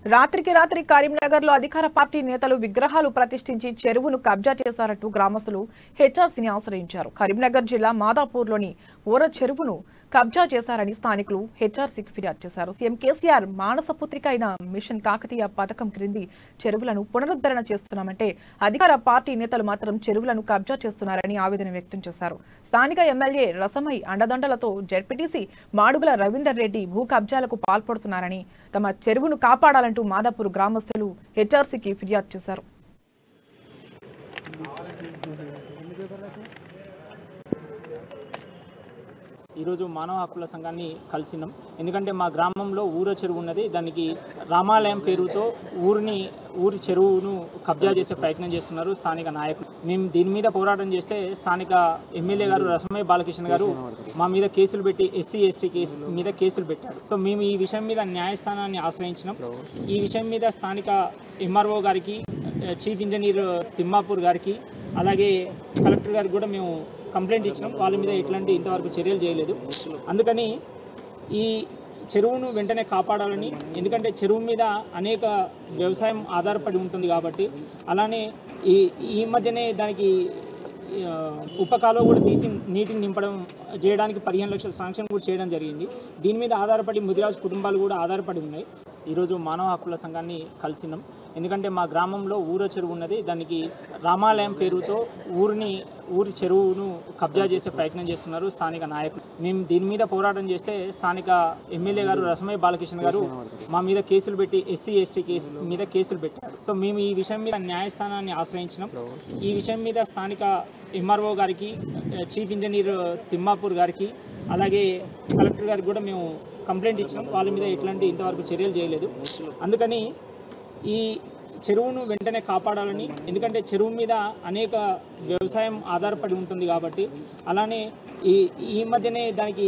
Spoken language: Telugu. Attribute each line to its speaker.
Speaker 1: రాత్రికి రాత్రి కరీంనగర్లో అధికార పార్టీ నేతలు విగ్రహాలు ప్రతిష్ఠించి చెరువును కబ్జా చేశారంటూ గ్రామస్తులు హెచ్ఆర్సీని ఆశ్రయించారు. కరీంనగర్ జిల్లా మాదాపూర్లోని ఊర చెరువును కబ్జా చేశారని స్థానికులు హెచ్ఆర్సీకి ఫిర్యాదు చేశారు. సీఎం కేసీఆర్ మానసపుత్రిక అయిన మిషన్ కాకతీయ పథకం క్రింది చెరువులను పునరుద్ధరణ చేస్తున్నామంటే అధికార పార్టీ నేతలు మాత్రం చెరువులను కబ్జా చేస్తున్నారని ఆవేదన వ్యక్తం చేశారు. స్థానిక ఎమ్మెల్యే రసమై అండదండలతో జెడ్పీటీసీ మాడుగుల రవీందర్ రెడ్డి భూ కబ్జాలకు పాల్పడుతున్నారని, తమ చెరువును కాపాడాలంటూ మాదాపూర్ గ్రామస్తులు హెచ్ఆర్సీకి ఫిర్యాదు చేశారు.
Speaker 2: ఈరోజు మానవ హక్కుల సంఘాన్ని కలిసినాం. ఎందుకంటే మా గ్రామంలో ఊర చెరువు ఉన్నది. దానికి రామాలయం పేరుతో ఊరి చెరువును కబ్జా చేసే ప్రయత్నం చేస్తున్నారు స్థానిక నాయకులు. మేము దీని మీద పోరాటం చేస్తే స్థానిక ఎమ్మెల్యే గారు రసమయ్య బాలకృష్ణ గారు మా మీద కేసులు పెట్టి ఎస్సీ ఎస్టీ కేసు మీద కేసులు పెట్టారు. సో మేము ఈ విషయం మీద న్యాయస్థానాన్ని ఆశ్రయించినాం. ఈ విషయం మీద స్థానిక ఎంఆర్ఓ గారికి, చీఫ్ ఇంజనీర్ తిమ్మాపూర్ గారికి, అలాగే కలెక్టర్ గారికి కూడా మేము కంప్లైంట్ ఇచ్చినాం. వాళ్ళ మీద ఎట్లాంటి ఇంతవరకు చర్యలు చేయలేదు. అందుకని ఈ చెరువును వెంటనే కాపాడాలని, ఎందుకంటే చెరువు మీద అనేక వ్యవసాయం ఆధారపడి ఉంటుంది కాబట్టి, అలానే ఈ మధ్యనే దానికి ఉపకాలో కూడా తీసి నీటిని నింపడం చేయడానికి 15 లక్షల శాంక్షన్ కూడా చేయడం జరిగింది. దీని మీద ఆధారపడి ముదిరాజు కుటుంబాలు కూడా ఆధారపడి ఉన్నాయి. ఈరోజు మానవ హక్కుల సంఘాన్ని కలిసినాం. ఎందుకంటే మా గ్రామంలో ఊర చెరువు ఉన్నది. దానికి రామాలయం పేరుతో ఊరి చెరువును కబ్జా చేసే ప్రయత్నం చేస్తున్నారు స్థానిక నాయకులు. మేము దీని మీద పోరాటం చేస్తే స్థానిక ఎమ్మెల్యే గారు రసమయ్య బాలకృష్ణ గారు మా మీద కేసులు పెట్టి ఎస్సీ ఎస్టీ కేసు మీద కేసులు పెట్టారు. సో మేము ఈ విషయం మీద న్యాయస్థానాన్ని ఆశ్రయించినాం. ఈ విషయం మీద స్థానిక ఎంఆర్ఓ గారికి, చీఫ్ ఇంజనీర్ తిమ్మాపూర్ గారికి, అలాగే కలెక్టర్ గారికి కూడా మేము కంప్లైంట్ ఇచ్చినాం. వాళ్ళ మీద ఎట్లాంటి ఇంతవరకు చర్యలు చేయలేదు. అందుకని ఈ చెరువును వెంటనే కాపాడాలని, ఎందుకంటే చెరువు మీద అనేక వ్యవసాయం ఆధారపడి ఉంటుంది కాబట్టి, అలానే ఈ మధ్యనే దానికి